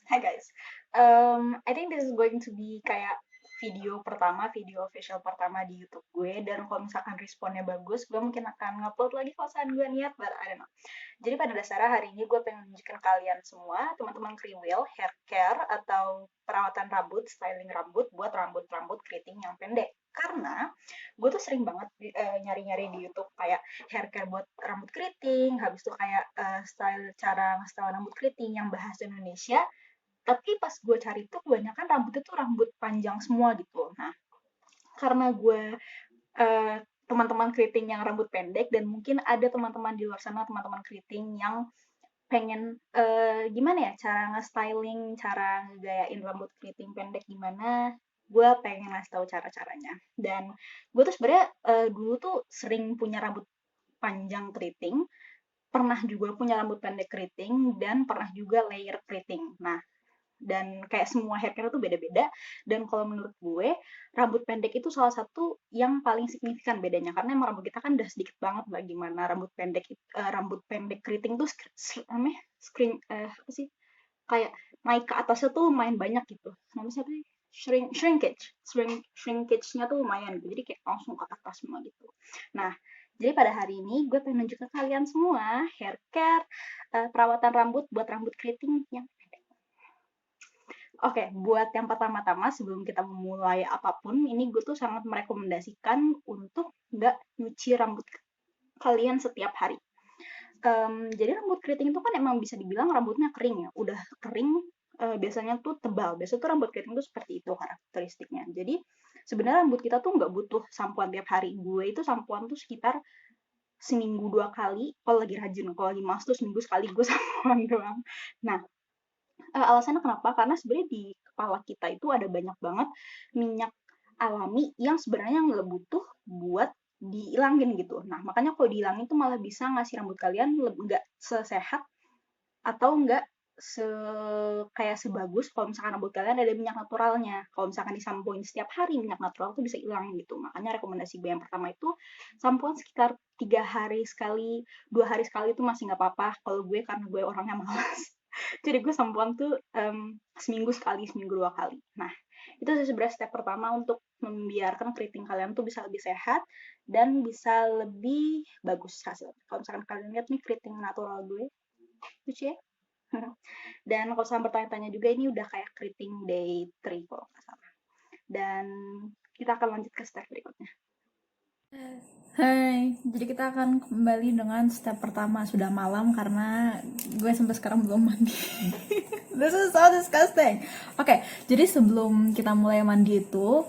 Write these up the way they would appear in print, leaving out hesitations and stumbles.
Hi guys. I think this is going to be kayak video official pertama di YouTube gue. Dan kalau misalkan responnya bagus, gue mungkin akan ngupload lagi kalau misalkan gue niat, but I don't know. Jadi pada dasarnya hari ini gue pengen menunjukkan kalian semua, teman-teman kriwil, hair care, atau perawatan rambut, styling rambut, buat rambut-rambut keriting yang pendek. Karena gue tuh sering banget nyari-nyari di YouTube kayak hair care buat rambut keriting, habis itu kayak cara nge-style rambut keriting yang bahasa Indonesia, tapi pas gue cari tuh kebanyakan rambutnya tuh rambut panjang semua gitu. Nah, karena gue eh, teman-teman keriting yang rambut pendek, dan mungkin ada teman-teman di luar sana, teman-teman keriting yang pengen gimana ya cara nge-styling, cara ngegayain rambut keriting pendek gimana, gue pengen ngasih tahu cara-caranya. Dan gue tuh sebenarnya dulu tuh sering punya rambut panjang keriting, pernah juga punya rambut pendek keriting, dan pernah juga layer keriting. Nah, dan kayak semua hair care itu beda-beda, dan kalau menurut gue rambut pendek itu salah satu yang paling signifikan bedanya, karena emang rambut kita kan udah sedikit banget lah. Gimana rambut pendek keriting tuh namanya apa sih, kayak naik ke atasnya tuh lumayan banyak gitu, namanya siapa sih, shrinkage-nya tuh lumayan gitu, jadi kayak langsung ke atas semua gitu. Nah, jadi pada hari ini gue pengen nunjuk ke kalian semua hair care, perawatan rambut buat rambut keriting yang Oke, buat yang pertama-tama sebelum kita memulai apapun, ini gue tuh sangat merekomendasikan untuk nggak nyuci rambut kalian setiap hari. Jadi rambut keriting itu kan emang bisa dibilang rambutnya kering ya, udah kering, biasanya tuh tebal. Biasanya tuh rambut keriting tuh seperti itu karakteristiknya. Jadi sebenarnya rambut kita tuh nggak butuh sampoan tiap hari. Gue itu sampoan tuh sekitar seminggu 2 kali, kalau lagi rajin. Kalau lagi males tuh seminggu sekali gue sampoan doang. Nah, alasannya kenapa? Karena sebenarnya di kepala kita itu ada banyak banget minyak alami yang sebenarnya nggak butuh buat dihilangin gitu. Nah, makanya kalau dihilangin itu malah bisa ngasih rambut kalian nggak sesehat, atau nggak se kayak sebagus kalau misalkan rambut kalian ada minyak naturalnya. Kalau misalkan disampoin setiap hari, minyak natural tuh bisa hilang gitu. Makanya rekomendasi gue yang pertama itu sampoan sekitar 3 hari sekali, 2 hari sekali itu masih nggak apa-apa. Kalau gue, karena gue orangnya malas, jadi gue sampoan tuh seminggu sekali, seminggu 2 kali. Nah, itu sih sebenarnya step pertama untuk membiarkan keriting kalian tuh bisa lebih sehat dan bisa lebih bagus hasilnya. Kalau misalkan kalian lihat nih keriting natural gue, lucu ya. Dan kalau misalkan bertanya-tanya juga, ini udah kayak keriting day 3 kalau nggak salah. Dan kita akan lanjut ke step berikutnya. Hai, jadi kita akan kembali dengan step pertama. Sudah malam karena gue sampai sekarang belum mandi. This is so disgusting. Oke, jadi sebelum kita mulai mandi itu,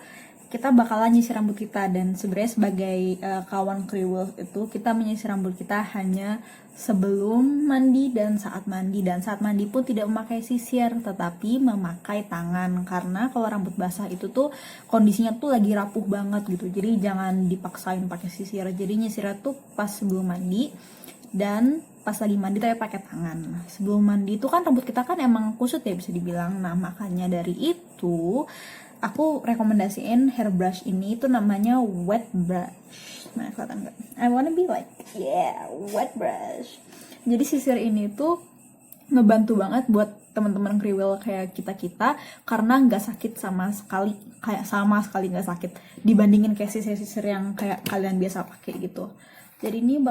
kita bakalan nyisir rambut kita. Dan sebenarnya sebagai kawan kriwil itu, kita menyisir rambut kita hanya sebelum mandi dan saat mandi. Dan saat mandi pun tidak memakai sisir, tetapi memakai tangan. Karena kalau rambut basah itu tuh kondisinya tuh lagi rapuh banget gitu. Jadi jangan dipaksain pakai sisir. Jadi nyisirnya tuh pas sebelum mandi dan pas lagi mandi tapi pakai tangan. Nah, sebelum mandi itu kan rambut kita kan emang kusut ya bisa dibilang. Nah, makanya dari itu aku rekomendasiin hairbrush ini, itu namanya wet brush. Nah, kelihatan nggak? I wanna be like, yeah, wet brush. Jadi sisir ini tuh ngebantu banget buat teman-teman kriwil kayak kita karena nggak sakit sama sekali, kayak sama sekali nggak sakit dibandingin kayak sisir-sisir yang kayak kalian biasa pakai gitu. Jadi ini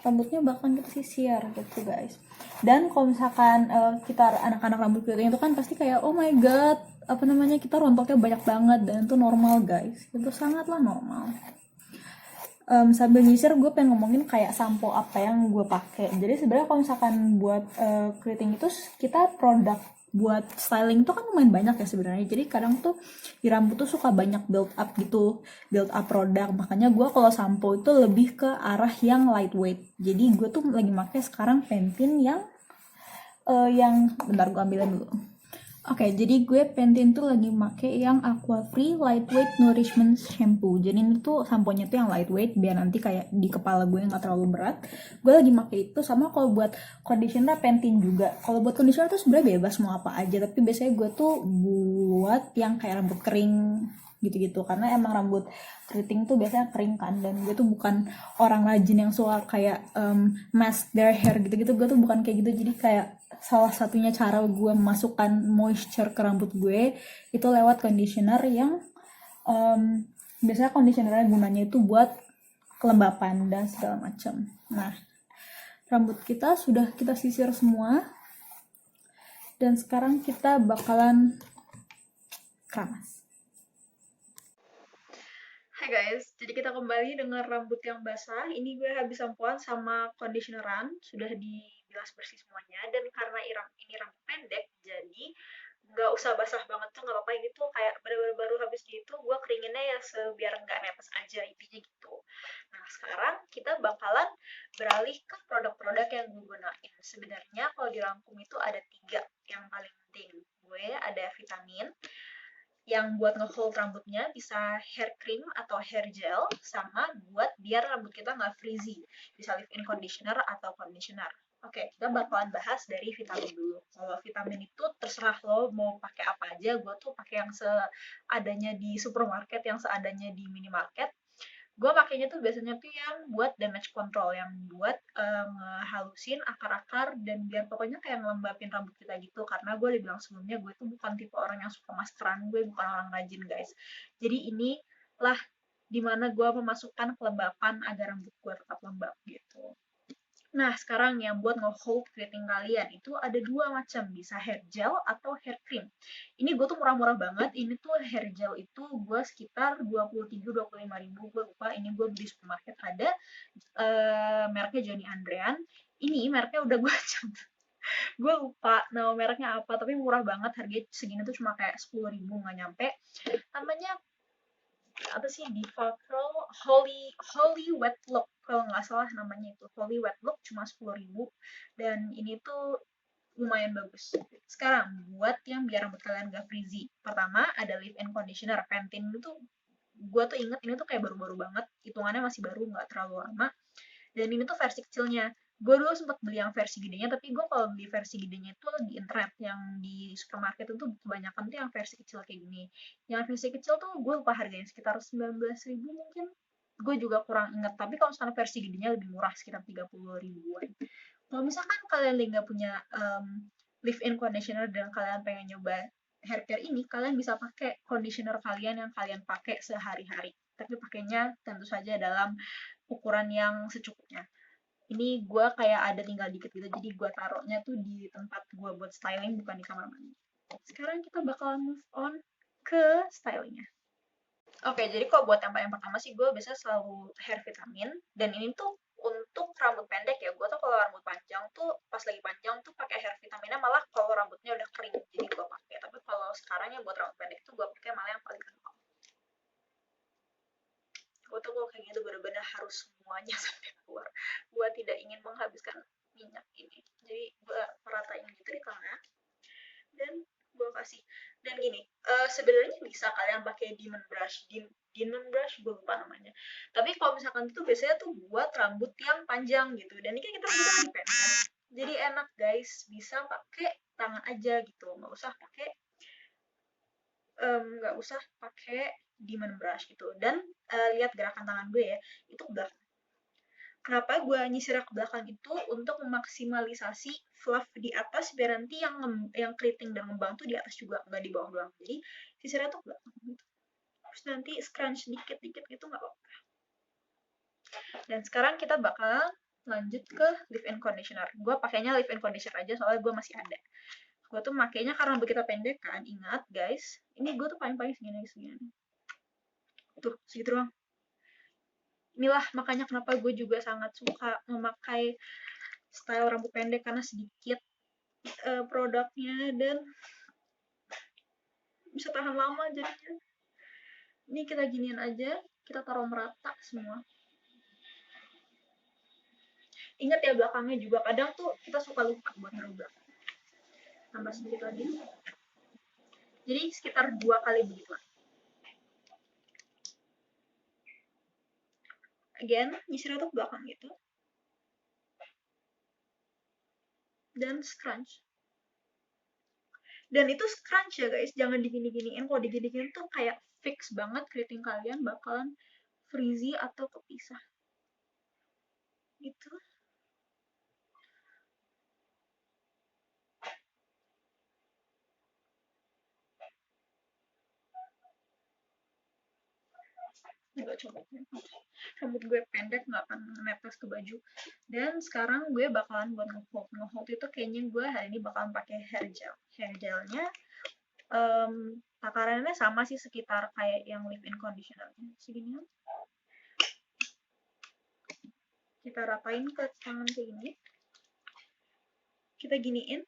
rambutnya bakalan kita sisir gitu guys. Dan kalau misalkan kita anak-anak rambut keriting itu kan pasti kayak oh my god, apa namanya, kita rontoknya banyak banget, dan itu normal guys, itu sangatlah normal. Sambil nyisir gue pengen ngomongin kayak sampo apa yang gue pakai. Jadi sebenarnya kalau misalkan buat keriting itu kita produk buat styling itu kan lumayan banyak ya sebenarnya. Jadi kadang tuh di rambut tuh suka banyak build up gitu, build up produk. Makanya gue kalau sampo itu lebih ke arah yang lightweight. Jadi gue tuh lagi pakai sekarang Pantene yang bentar gue ambilin dulu. Oke, jadi gue Pantene tuh lagi make yang Aqua Free Lightweight Nourishment Shampoo. Jadi ini tuh samponya tuh yang lightweight biar nanti kayak di kepala gue nggak terlalu berat. Gue lagi make itu. Sama kalau buat conditioner Pantene juga. Kalau buat conditioner tuh sebenarnya bebas mau apa aja, tapi biasanya gue tuh buat yang kayak rambut kering gitu-gitu, karena emang rambut keriting tuh biasanya kering kan, dan gue tuh bukan orang rajin yang suka kayak mask their hair gitu-gitu. Gue tuh bukan kayak gitu, jadi kayak salah satunya cara gue memasukkan moisture ke rambut gue itu lewat conditioner yang biasanya conditionernya gunanya itu buat kelembapan dan segala macam. Nah, rambut kita sudah kita sisir semua, dan sekarang kita bakalan keramas. Hai guys, jadi kita kembali dengan rambut yang basah. Ini gue habis sampoan sama conditioneran, sudah dibilas bersih semuanya. Dan karena ini rambut pendek, jadi nggak usah basah banget tuh, nggak apa-apa. Ini tuh kayak baru habis gitu, gue keringinnya ya biar nggak netes aja, intinya gitu. Nah, sekarang kita bakalan beralih ke produk-produk yang gue gunain. Sebenarnya kalau dirangkum itu ada 3 yang paling penting. Gue ada vitamin, yang buat nge-hold rambutnya, bisa hair cream atau hair gel, sama buat biar rambut kita nggak frizzy, bisa leave-in conditioner atau conditioner. Oke, kita bakalan bahas dari vitamin dulu. Kalau vitamin itu terserah lo mau pakai apa aja. Gue tuh pakai yang seadanya di supermarket, yang seadanya di minimarket. Gue pakainya tuh biasanya tuh yang buat damage control, yang buat ngehalusin akar-akar dan biar pokoknya kayak ngelembapin rambut kita gitu. Karena gue udah bilang sebelumnya, gue tuh bukan tipe orang yang suka maskeran, gue bukan orang rajin guys. Jadi ini lah dimana gue memasukkan kelembapan agar rambut gue tetap lembab gitu. Nah, sekarang yang buat nge-hold keriting kalian itu ada 2 macam, bisa hair gel atau hair cream. Ini gue tuh murah-murah banget. Ini tuh hair gel itu gue sekitar 23-25 ribu, gue lupa. Ini gue beli supermarket, ada mereknya Johnny Andrean. Ini mereknya udah gue catat, gue lupa nama mereknya apa, tapi murah banget, harganya segini tuh cuma kayak 10 ribu, nggak nyampe. Namanya apa sih, Diva Curl Holy Wet Look kalau nggak salah namanya, itu Holy Wet Look, cuma 10 ribu, dan ini tuh lumayan bagus. Sekarang buat yang biar rambut kalian gak frizzy, pertama ada leave-in conditioner Pantene. Itu gue tuh inget ini tuh kayak baru-baru banget, hitungannya masih baru, nggak terlalu lama. Dan ini tuh versi kecilnya. Gue dulu sempat beli yang versi gedenya, tapi gue kalau beli versi gedenya itu di internet, yang di supermarket itu kebanyakan tuh yang versi kecil kayak gini. Yang versi kecil tuh gue lupa harganya, sekitar 19 ribu mungkin. Gue juga kurang ingat, tapi kalau misalnya versi gedenya lebih murah, sekitar 30 ribuan. Kalau misalkan kalian nggak punya leave-in conditioner dan kalian pengen nyoba hair care ini, kalian bisa pakai conditioner kalian yang kalian pakai sehari-hari. Tapi pakainya tentu saja dalam ukuran yang secukupnya. Ini gue kayak ada tinggal dikit gitu, jadi gue taruhnya tuh di tempat gue buat styling, bukan di kamar mandi. Sekarang kita bakal move on ke stylingnya. Oke, jadi kalau buat yang paling pertama sih, gue biasanya selalu hair vitamin, dan ini tuh untuk rambut pendek ya. Gue tuh kalau rambut panjang tuh, pas lagi panjang tuh pakai hair vitaminnya malah kalau rambutnya udah kering, jadi gue pakai. Tapi kalau sekarang ya buat rambut pendek tuh gue pakai malah yang paling kental. Gue tuh kalau kayak gitu bener-bener harus semuanya sampai keluar. Gue tidak ingin menghabiskan minyak ini, jadi gue meratain gitu di tengah, dan gue kasih. Dan gini, sebenarnya bisa kalian pakai demon brush gue lupa namanya. Tapi kalau misalkan itu biasanya tuh buat rambut yang panjang gitu, dan ini kan kita rambutnya lagi pendek, jadi enak guys, bisa pakai tangan aja gitu, nggak usah pakai demon brush gitu. Dan lihat gerakan tangan gue ya, itu ke belakang. Kenapa gue nyisir ke belakang itu? Untuk memaksimalisasi fluff di atas, biar nanti yang keriting dan ngembang tuh di atas juga, nggak di bawah doang. Jadi sisirnya tuh ke belakang gitu. Terus nanti scrunch dikit-dikit gitu, nggak apa-apa. Dan sekarang kita bakal lanjut ke leave-in conditioner. Gue pakainya leave-in conditioner aja, soalnya gue masih ada. Gue tuh makainya karena begitu pendek kan, ingat guys, ini gue tuh paling-paling segini. Tuh, segitu doang. Inilah makanya kenapa gue juga sangat suka memakai style rambut pendek, karena sedikit produknya dan bisa tahan lama jadinya. Ini kita giniin aja, kita taruh merata semua. Ingat ya, belakangnya juga kadang tuh kita suka lupa buat taruh belakang. Tambah sedikit lagi. Jadi sekitar 2 kali begitu. Again, nyisir untuk belakang gitu. Dan scrunch. Dan itu scrunch ya guys, jangan digini-giniin. Kalau digini-giniin tuh kayak fix banget keriting kalian bakalan frizzy atau kepisah. Gitu. Enggak, coba rambut gue pendek nggak akan netes ke baju. Dan sekarang gue bakalan buat ngehold itu kayaknya gue hari ini bakalan pakai hair gelnya takarannya sama sih sekitar kayak yang leave-in conditionernya segini. Kita ratain ke tangan kayak gini, kita giniin.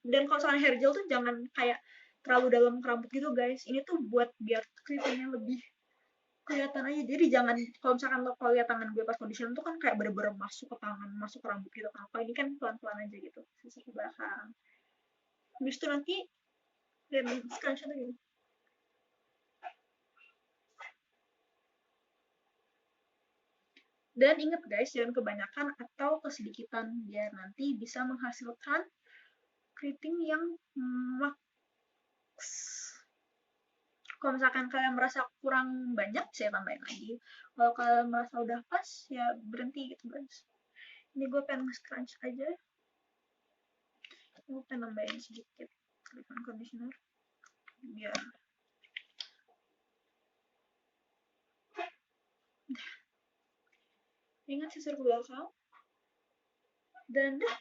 Dan kalau misalnya hair gel tuh jangan kayak terlalu dalam ke rambut gitu guys, ini tuh buat biar keritingnya lebih kelihatan aja. Jadi jangan, kalau misalkan lo kalau lihat tangan gue pas conditioner tuh kan kayak bener-bener masuk ke tangan, masuk ke rambut gitu. Apa ini kan pelan-pelan aja gitu, sisi ke belakang. Habis itu nanti dan scrunchie tuh gini. Dan inget guys, jangan kebanyakan atau kesedikitan, biar nanti bisa menghasilkan keriting yang max. Kalau misalkan kalian merasa kurang banyak, saya tambahin lagi. Kalau kalian merasa udah pas, ya berhenti gitu guys. Ini gue pengen scrunch aja. Gue pengen nambahin sedikit leave-in conditioner biar ingat sisir ke belakang. Dan dah,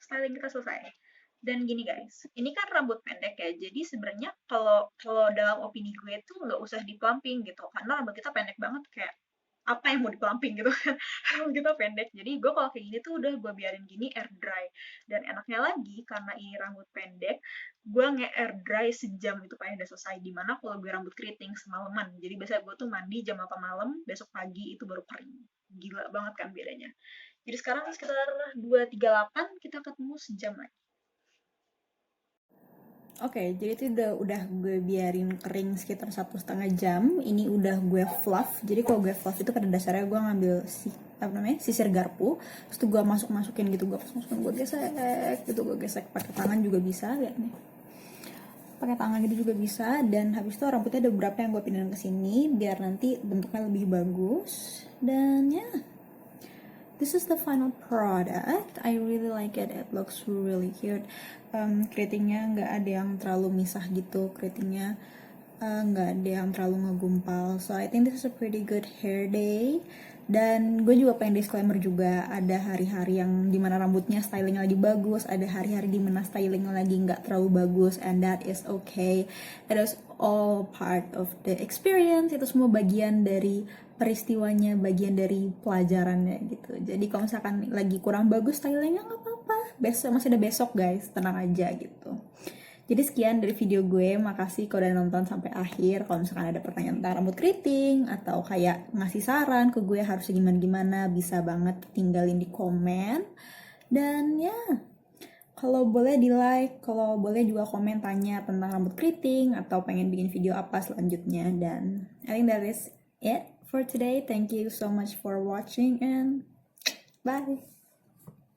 styling kita selesai. Dan gini guys, ini kan rambut pendek ya, jadi sebenarnya kalau dalam opini gue tuh nggak usah diplumping gitu, karena rambut kita pendek banget, kayak apa yang mau diplumping gitu kan. Rambut kita pendek, jadi gue kalau kayak gini tuh udah gue biarin gini air dry. Dan enaknya lagi, karena ini rambut pendek, gue nge-air dry sejam itu paling udah selesai. Dimana kalau gue rambut keriting semalaman, jadi biasanya gue tuh mandi jam 8 malam, besok pagi itu baru kering. Gila banget kan bedanya. Jadi sekarang sekitar 2.38, kita ketemu sejam lagi. Oke, jadi itu udah gue biarin kering sekitar 1,5 jam. Ini udah gue fluff. Jadi kalau gue fluff itu pada dasarnya gue ngambil sisir garpu, terus tuh gue masukin gitu, gue gesek pakai tangan juga bisa, lihat nih. Pakai tangan gitu juga bisa. Dan habis itu rambutnya ada beberapa yang gue pindahin ke sini biar nanti bentuknya lebih bagus. Dan ya, this is the final product. I really like it. It looks really cute. Keritingnya nggak ada yang terlalu misah gitu. Keritingnya nggak ada yang terlalu ngegumpal. So I think this is a pretty good hair day. Dan gue juga pengen disclaimer juga, ada hari-hari yang dimana rambutnya styling lagi bagus, ada hari-hari dimana styling lagi nggak terlalu bagus, and that is okay. It is all part of the experience. Itu semua bagian dari peristiwanya, bagian dari pelajarannya gitu. Jadi kalau misalkan lagi kurang bagus stylingnya nggak apa-apa, besok masih ada besok guys, tenang aja gitu. Jadi sekian dari video gue, makasih kalau udah nonton sampai akhir. Kalau misalkan ada pertanyaan tentang rambut keriting atau kayak ngasih saran ke gue harus gimana-gimana, bisa banget tinggalin di komen. Dan ya, kalau boleh di like, kalau boleh juga komen tanya tentang rambut keriting atau pengen bikin video apa selanjutnya. Dan I think that is it for today. Thank you so much for watching and bye.